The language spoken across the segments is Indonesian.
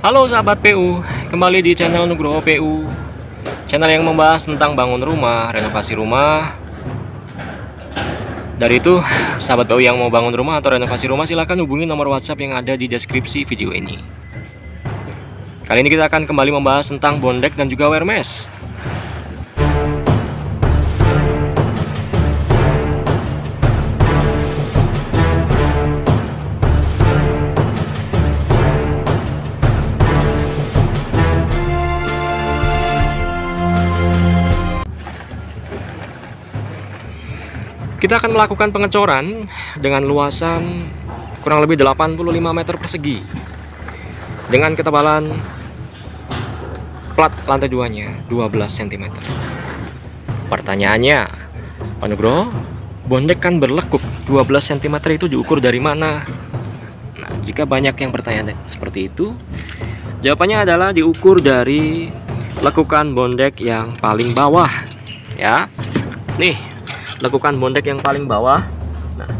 Halo sahabat PU, kembali di channel Nugroho PU, channel yang membahas tentang bangun rumah, renovasi rumah. Dari itu, sahabat PU yang mau bangun rumah atau renovasi rumah, silahkan hubungi nomor WhatsApp yang ada di deskripsi video ini. Kali ini kita akan kembali membahas tentang bondek dan juga wear mesh. Kita akan melakukan pengecoran dengan luasan kurang lebih 85 meter persegi dengan ketebalan plat lantai 2-nya 12 cm. Pertanyaannya, Pak Nugroho, bondek kan berlekuk, 12 cm itu diukur dari mana? Nah, jika banyak yang bertanya seperti itu, jawabannya adalah diukur dari lekukan bondek yang paling bawah, ya. Nih, lekukan bondek yang paling bawah. Nah,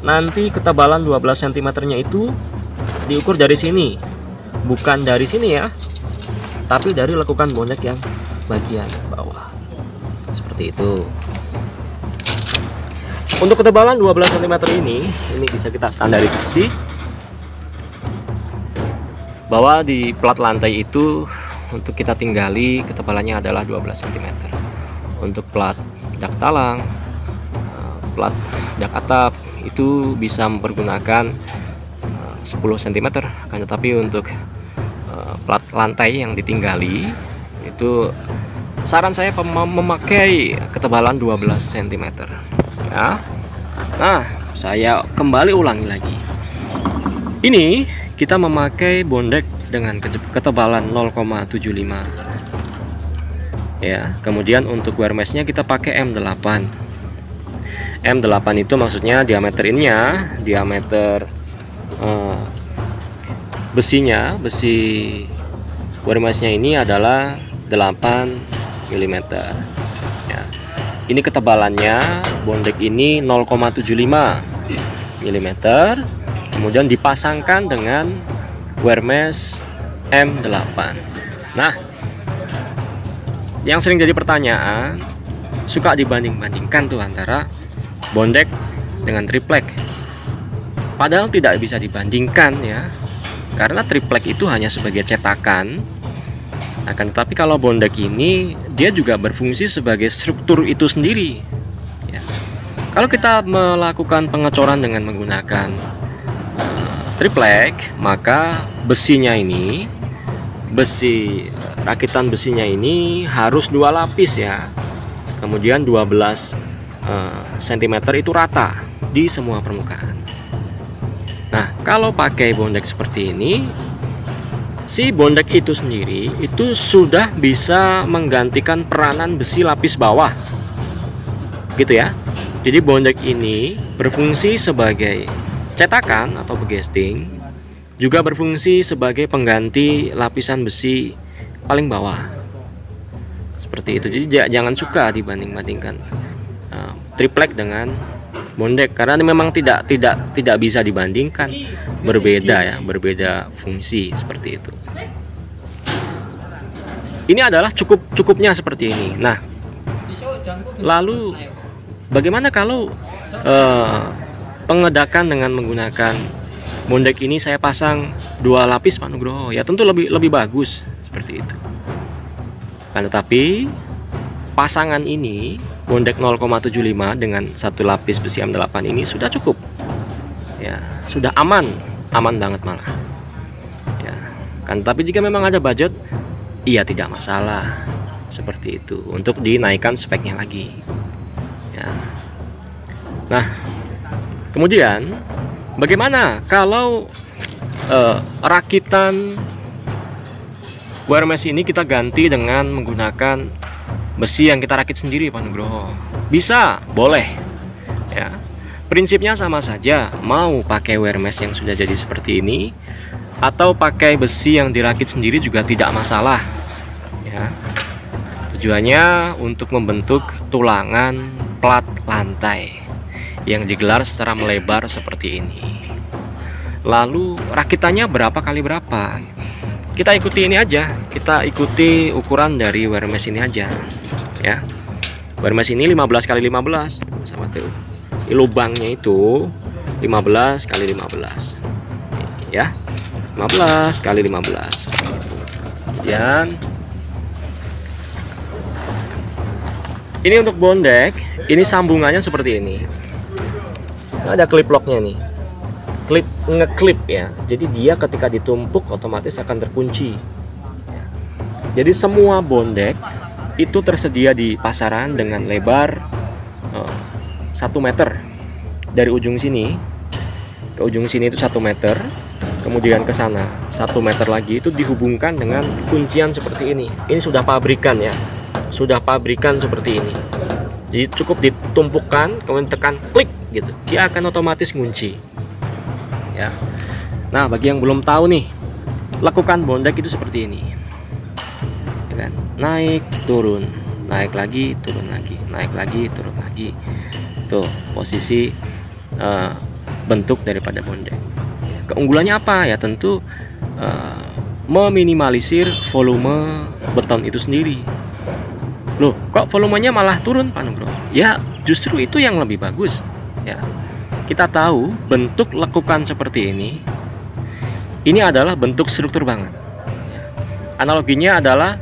nanti ketebalan 12 cm-nya itu diukur dari sini, bukan dari sini ya, tapi dari lekukan bondek yang bagian bawah, seperti itu. Untuk ketebalan 12 cm ini bisa kita standarisasi bahwa di plat lantai itu untuk kita tinggali ketebalannya adalah 12 cm. Untuk plat dak talang, plat dak atap itu bisa mempergunakan 10 cm, akan tetapi untuk plat lantai yang ditinggali itu saran saya memakai ketebalan 12 cm ya. Nah, saya kembali ulangi lagi, ini kita memakai bondek dengan ketebalan 0,75 ya. Kemudian untuk wear mesh-nya kita pakai M8. M8 itu maksudnya diameter ininya, diameter besinya, besi wear mesh-nya ini adalah 8 mm ya. Ini ketebalannya bondek ini 0,75 mm, kemudian dipasangkan dengan wear mesh M8. Nah, yang sering jadi pertanyaan, suka dibanding-bandingkan tuh antara bondek dengan triplek. Padahal tidak bisa dibandingkan ya, karena triplek itu hanya sebagai cetakan. Akan tetapi kalau bondek ini dia juga berfungsi sebagai struktur itu sendiri ya. Kalau kita melakukan pengecoran dengan menggunakan triplek, maka besinya ini, besi rakitan besinya ini harus 2 lapis ya. Kemudian 12 cm itu rata di semua permukaan. Nah, kalau pakai bondek seperti ini, si bondek itu sendiri itu sudah bisa menggantikan peranan besi lapis bawah, gitu ya. Jadi bondek ini berfungsi sebagai cetakan atau begesting, juga berfungsi sebagai pengganti lapisan besi paling bawah, seperti itu. Jadi jangan suka dibanding-bandingkan triplek dengan bondek, karena memang tidak bisa dibandingkan, berbeda ya, berbeda fungsi seperti itu. Ini adalah cukupnya seperti ini. Nah, lalu bagaimana kalau pengedakan dengan menggunakan bondek ini saya pasang 2 lapis, Pak Nugroho? Ya tentu lebih bagus seperti itu. Kan tetapi pasangan ini bondek 0,75 dengan 1 lapis besi M8 ini sudah cukup ya, sudah aman banget malah ya kan. Tapi jika memang ada budget, iya tidak masalah seperti itu untuk dinaikkan speknya lagi ya. Nah, kemudian bagaimana kalau rakitan wear mesh ini kita ganti dengan menggunakan besi yang kita rakit sendiri, Pak Nugroho? Bisa, boleh ya. Prinsipnya sama saja, mau pakai wear mesh yang sudah jadi seperti ini atau pakai besi yang dirakit sendiri juga tidak masalah ya. Tujuannya untuk membentuk tulangan plat lantai yang digelar secara melebar seperti ini. Lalu rakitannya berapa kali berapa? kita ikuti ini aja, kita ikuti ukuran dari wire mesh ini aja ya. Wire mesh ini 15 kali 15 sahabat PU. Lubangnya itu 15 kali 15 ya, 15 kali 15. Kemudian ini untuk bondek, ini sambungannya seperti ini. Ada klip locknya nih, klip ngeklip ya. Jadi dia ketika ditumpuk otomatis akan terkunci. Jadi semua bondek itu tersedia di pasaran dengan lebar 1 meter. Dari ujung sini ke ujung sini itu 1 meter, kemudian ke sana 1 meter lagi, itu dihubungkan dengan kuncian seperti ini. Ini sudah pabrikan ya, sudah pabrikan seperti ini. Jadi cukup ditumpukkan, kemudian tekan klik gitu, dia akan otomatis ngunci ya. Nah, bagi yang belum tahu nih, lakukan bondek itu seperti ini ya kan? Naik turun, naik lagi turun lagi, naik lagi turun lagi. Tuh posisi bentuk daripada bondek. Keunggulannya apa ya? Tentu meminimalisir volume beton itu sendiri. Loh, kok volumenya malah turun Pak Nugroho? Ya, justru itu yang lebih bagus ya. Kita tahu bentuk lekukan seperti ini adalah bentuk struktur banget ya. Analoginya adalah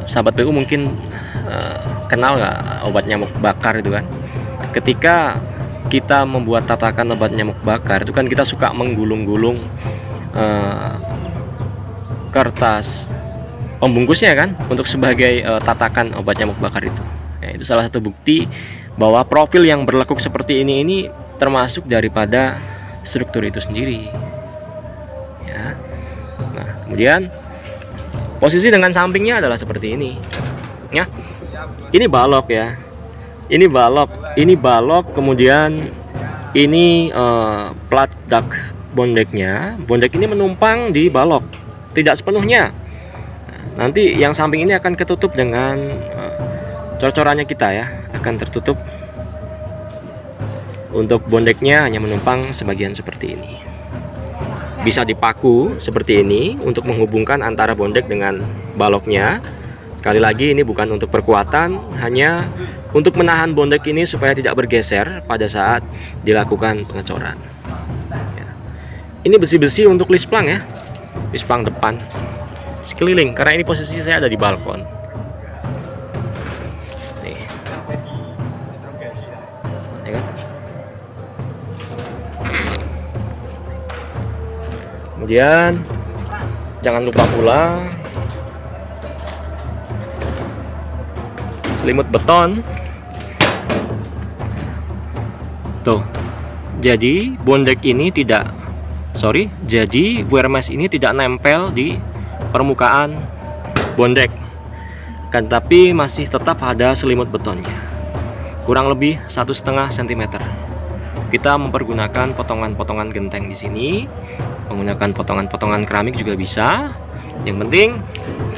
sahabat PU mungkin kenal nggak obat nyamuk bakar itu kan. Ketika kita membuat tatakan obat nyamuk bakar itu kan kita suka menggulung-gulung kertas pembungkusnya kan untuk sebagai tatakan obat nyamuk bakar itu ya. Itu salah satu bukti bahwa profil yang berlekuk seperti ini termasuk daripada struktur itu sendiri ya. Nah, kemudian posisi dengan sampingnya adalah seperti ini ya. Ini balok ya, ini balok, kemudian ini plat dak bondeknya. Bondek ini menumpang di balok, tidak sepenuhnya. Nanti yang samping ini akan ketutup dengan cor-corannya kita ya, akan tertutup. Untuk bondeknya hanya menumpang sebagian seperti ini. Bisa dipaku seperti ini untuk menghubungkan antara bondek dengan baloknya. Sekali lagi, ini bukan untuk perkuatan, hanya untuk menahan bondek ini supaya tidak bergeser pada saat dilakukan pengecoran ya. Ini besi-besi untuk lisplang ya, lisplang depan sekeliling, karena ini posisi saya ada di balkon nih ya kan? Kemudian jangan lupa pula selimut beton tuh. Jadi bondek ini jadi wire mesh ini tidak nempel di permukaan bondek kan, tapi masih tetap ada selimut betonnya kurang lebih 1,5 cm. Kita mempergunakan potongan-potongan genteng di sini, menggunakan potongan-potongan keramik juga bisa. Yang penting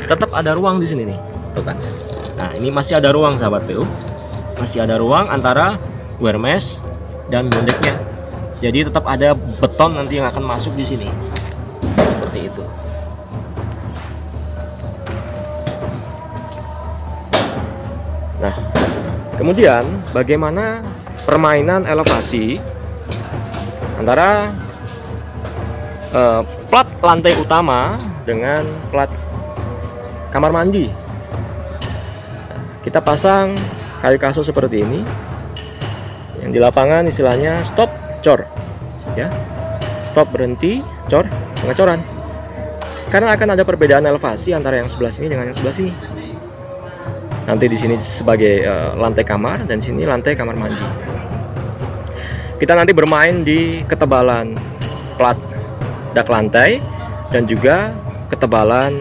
tetap ada ruang di sini nih, tuh kan. Nah, ini masih ada ruang sahabat PU, masih ada ruang antara wire mesh dan bondeknya. Jadi tetap ada beton nanti yang akan masuk di sini, seperti itu. Nah, kemudian bagaimana permainan elevasi antara plat lantai utama dengan plat kamar mandi. Nah, kita pasang kayu kasur seperti ini, yang di lapangan istilahnya stop cor ya, stop berhenti cor pengecoran, karena akan ada perbedaan elevasi antara yang sebelah sini dengan yang sebelah sini. Nanti di sini sebagai lantai kamar dan sini lantai kamar mandi. Kita nanti bermain di ketebalan plat dak lantai dan juga ketebalan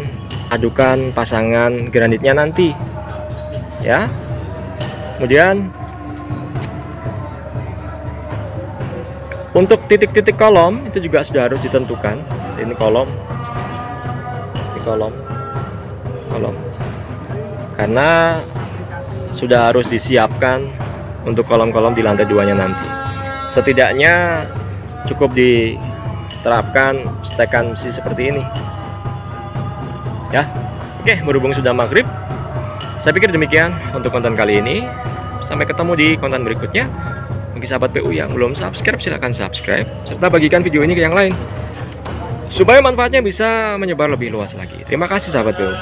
adukan pasangan granitnya nanti ya. Kemudian untuk titik-titik kolom itu juga sudah harus ditentukan. Ini kolom, ini kolom, karena sudah harus disiapkan untuk kolom-kolom di lantai 2-nya nanti. Setidaknya cukup diterapkan stekan besi seperti ini ya. Oke, berhubung sudah maghrib, saya pikir demikian untuk konten kali ini. Sampai ketemu di konten berikutnya. Bagi sahabat PU yang belum subscribe, silahkan subscribe, serta bagikan video ini ke yang lain supaya manfaatnya bisa menyebar lebih luas lagi. Terima kasih sahabat PU.